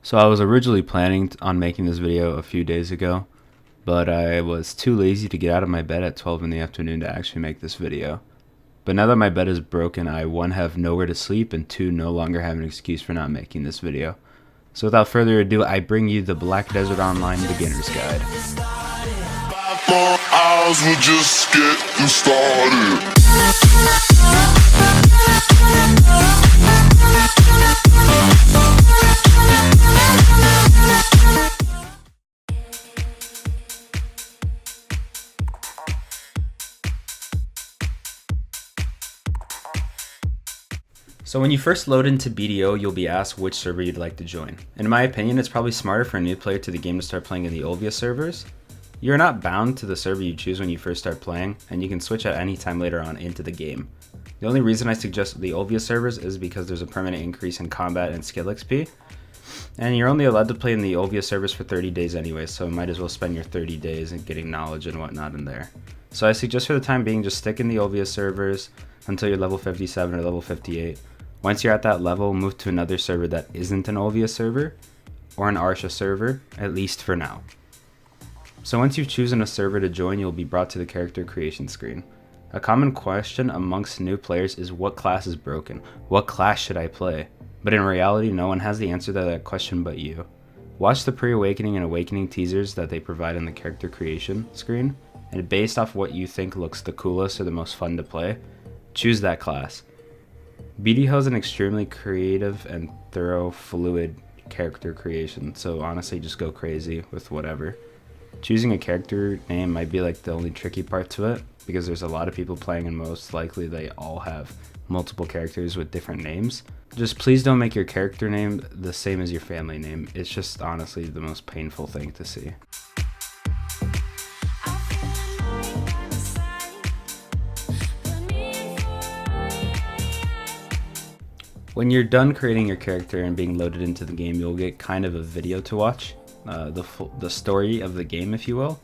So I was originally planning on making this video a few days ago, but I was too lazy to get out of my bed at 12 in the afternoon to actually make this video. But now that my bed is broken, I 1, have nowhere to sleep, and 2, no longer have an excuse for not making this video. So without further ado, I bring you the Black Desert Online Beginner's Guide. 5 more hours, we're just getting started. So when you first load into BDO, you'll be asked which server you'd like to join. In my opinion, it's probably smarter for a new player to the game to start playing in the Olvia servers. You're not bound to the server you choose when you first start playing, and you can switch at any time later on into the game. The only reason I suggest the Olvia servers is because there's a permanent increase in combat and skill XP, and you're only allowed to play in the Olvia servers for 30 days anyway, so you might as well spend your 30 days in getting knowledge and whatnot in there. So I suggest for the time being, just stick in the Olvia servers until you're level 57 or level 58. Once you're at that level, move to another server that isn't an Olvia server or an Arsha server, at least for now. So once you've chosen a server to join, you'll be brought to the character creation screen. A common question amongst new players is, what class is broken? What class should I play? But in reality, no one has the answer to that question but you. Watch the pre-awakening and awakening teasers that they provide in the character creation screen, and based off what you think looks the coolest or the most fun to play, choose that class. BDO has an extremely creative and thorough, fluid character creation, so honestly just go crazy with whatever. Choosing a character name might be like the only tricky part to it, because there's a lot of people playing and most likely they all have multiple characters with different names. Just please don't make your character name the same as your family name. It's just honestly the most painful thing to see. When you're done creating your character and being loaded into the game, you'll get kind of a video to watch, the story of the game, if you will,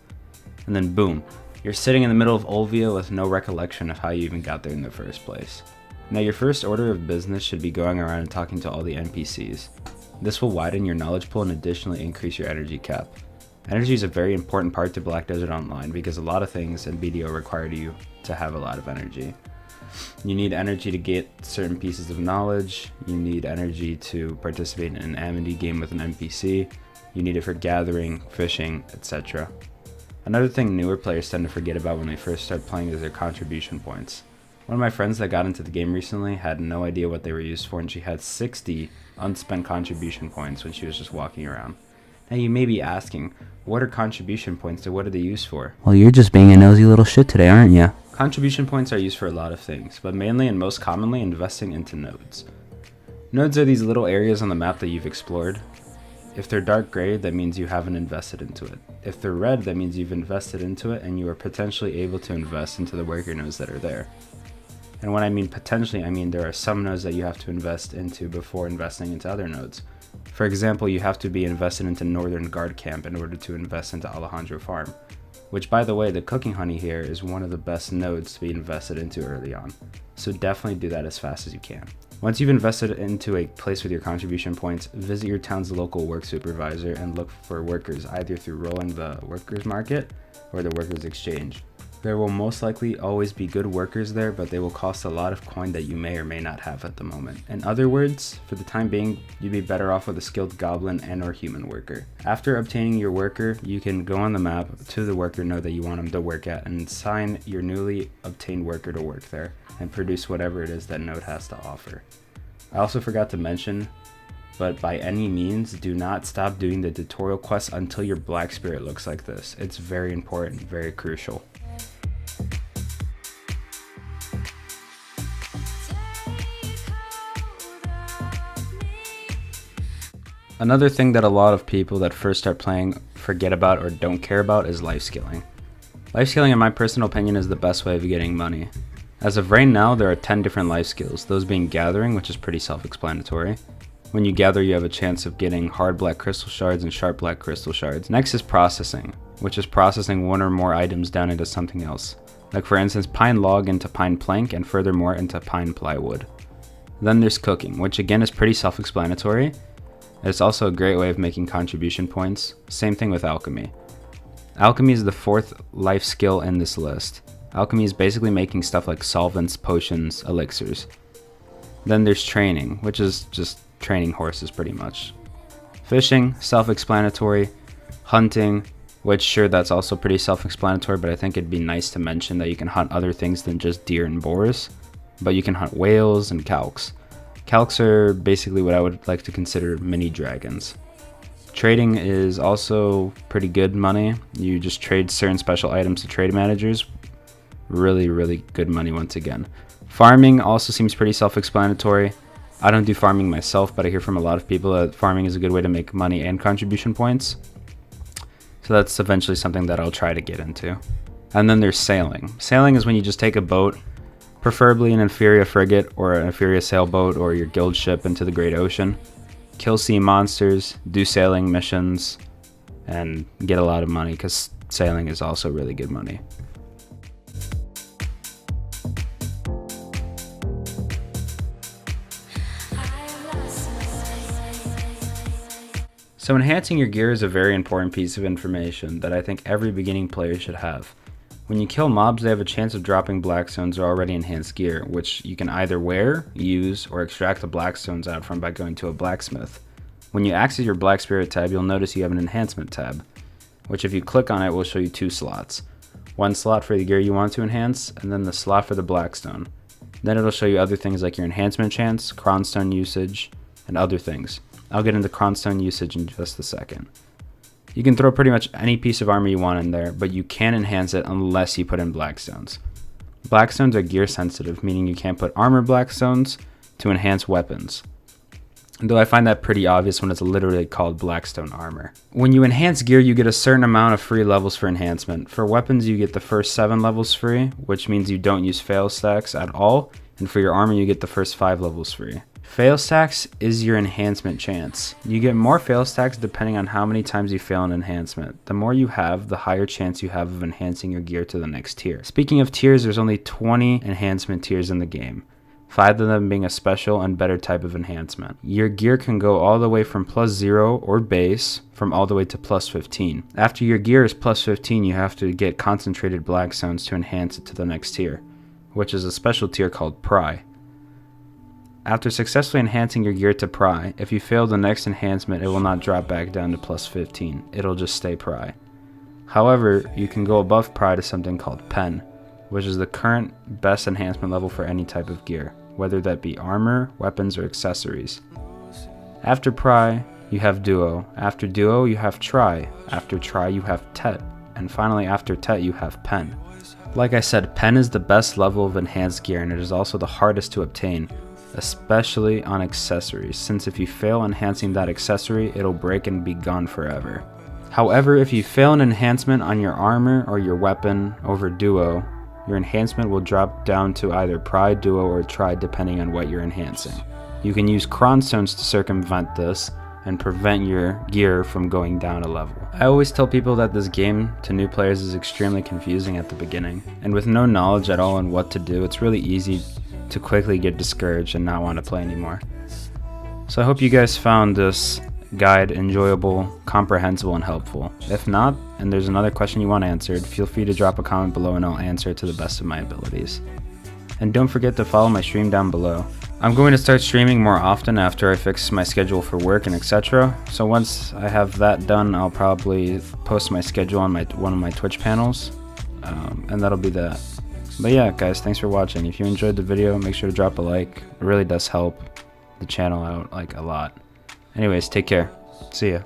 and then boom, you're sitting in the middle of Olvia with no recollection of how you even got there in the first place. Now your first order of business should be going around and talking to all the NPCs. This will widen your knowledge pool and additionally increase your energy cap. Energy is a very important part to Black Desert Online because a lot of things in BDO require you to have a lot of energy. You need energy to get certain pieces of knowledge, you need energy to participate in an amity game with an NPC, you need it for gathering, fishing, etc. Another thing newer players tend to forget about when they first start playing is their contribution points. One of my friends that got into the game recently had no idea what they were used for, and she had 60 unspent contribution points when she was just walking around. Now you may be asking, what are contribution points and what are they used for? Well, you're just being a nosy little shit today, aren't you? Contribution points are used for a lot of things, but mainly and most commonly investing into nodes. Nodes are these little areas on the map that you've explored. If they're dark gray, that means you haven't invested into it. If they're red, that means you've invested into it and you are potentially able to invest into the worker nodes that are there. And when I mean potentially, I mean there are some nodes that you have to invest into before investing into other nodes. For example, you have to be invested into Northern Guard Camp in order to invest into Alejandro Farm. Which, by the way, the cooking honey here is one of the best nodes to be invested into early on. So definitely do that as fast as you can. Once you've invested into a place with your contribution points, visit your town's local work supervisor and look for workers either through rolling the workers market or the workers exchange. There will most likely always be good workers there, but they will cost a lot of coin that you may or may not have at the moment. In other words, for the time being, you'd be better off with a skilled goblin and or human worker. After obtaining your worker, you can go on the map to the worker node that you want him to work at and assign your newly obtained worker to work there and produce whatever it is that node has to offer. I also forgot to mention, but by any means, do not stop doing the tutorial quests until your Black Spirit looks like this. It's very important, very crucial. Another thing that a lot of people that first start playing forget about or don't care about is life skilling. Life skilling, in my personal opinion, is the best way of getting money. As of right now, there are 10 different life skills, those being gathering, which is pretty self-explanatory. When you gather, you have a chance of getting hard black crystal shards and sharp black crystal shards. Next is processing, which is processing one or more items down into something else. Like for instance, pine log into pine plank and furthermore into pine plywood. Then there's cooking, which again is pretty self-explanatory. It's also a great way of making contribution points. Same thing with alchemy. Alchemy is the 4th life skill in this list. Alchemy is basically making stuff like solvents, potions, elixirs. Then there's training, which is just training horses pretty much. Fishing, self-explanatory. Hunting, which sure, that's also pretty self-explanatory, but I think it'd be nice to mention that you can hunt other things than just deer and boars. But you can hunt whales and calcs. Calcs are basically what I would like to consider mini dragons. Trading is also pretty good money. You just trade certain special items to trade managers. Really, really good money once again. Farming also seems pretty self-explanatory. I don't do farming myself, but I hear from a lot of people that farming is a good way to make money and contribution points. So that's eventually something that I'll try to get into. And then there's sailing. Sailing is when you just take a boat, preferably an inferior frigate or an inferior sailboat or your guild ship, into the great ocean. Kill sea monsters, do sailing missions, and get a lot of money because sailing is also really good money. So enhancing your gear is a very important piece of information that I think every beginning player should have. When you kill mobs, they have a chance of dropping blackstones or already enhanced gear, which you can either wear, use, or extract the blackstones out from by going to a blacksmith. When you access your Black Spirit tab, you'll notice you have an enhancement tab, which if you click on it will show you 2 slots. One slot for the gear you want to enhance, and then the slot for the blackstone. Then it'll show you other things like your enhancement chance, cronstone usage, and other things. I'll get into cronstone usage in just a second. You can throw pretty much any piece of armor you want in there, but you can't enhance it unless you put in blackstones. Blackstones are gear sensitive, meaning you can't put armor blackstones to enhance weapons. Though I find that pretty obvious when it's literally called blackstone armor. When you enhance gear, you get a certain amount of free levels for enhancement. For weapons, you get the first 7 levels free, which means you don't use fail stacks at all, and for your armor, you get the first 5 levels free. Fail stacks is your enhancement chance. You get more fail stacks depending on how many times you fail an enhancement. The more you have, the higher chance you have of enhancing your gear to the next tier. Speaking of tiers, there's only 20 enhancement tiers in the game, 5 of them being a special and better type of enhancement. Your gear can go all the way from +0 or base, from all the way to +15. After your gear is +15, you have to get concentrated blackstones to enhance it to the next tier, which is a special tier called Pry. After successfully enhancing your gear to Pry, if you fail the next enhancement, it will not drop back down to +15. It'll just stay Pry. However, you can go above Pry to something called Pen, which is the current best enhancement level for any type of gear, whether that be armor, weapons, or accessories. After Pry, you have Duo. After Duo, you have Try. After Try, you have Tet. And finally, after Tet, you have Pen. Like I said, Pen is the best level of enhanced gear, and it is also the hardest to obtain, especially on accessories, since if you fail enhancing that accessory, it'll break and be gone forever. However, if you fail an enhancement on your armor or your weapon over Duo, your enhancement will drop down to either Pry, Duo, or Try depending on what you're enhancing. You can use cronstones to circumvent this and prevent your gear from going down a level. I always tell people that this game to new players is extremely confusing at the beginning, and with no knowledge at all on what to do, it's really easy to quickly get discouraged and not want to play anymore. So I hope you guys found this guide enjoyable, comprehensible, and helpful. If not, and there's another question you want answered, feel free to drop a comment below and I'll answer it to the best of my abilities. And don't forget to follow my stream down below. I'm going to start streaming more often after I fix my schedule for work and etc. So once I have that done, I'll probably post my schedule on one of my Twitch panels, and that'll be that. But yeah, guys, thanks for watching. If you enjoyed the video, make sure to drop a like. It really does help the channel out like a lot. Anyways, take care. See ya.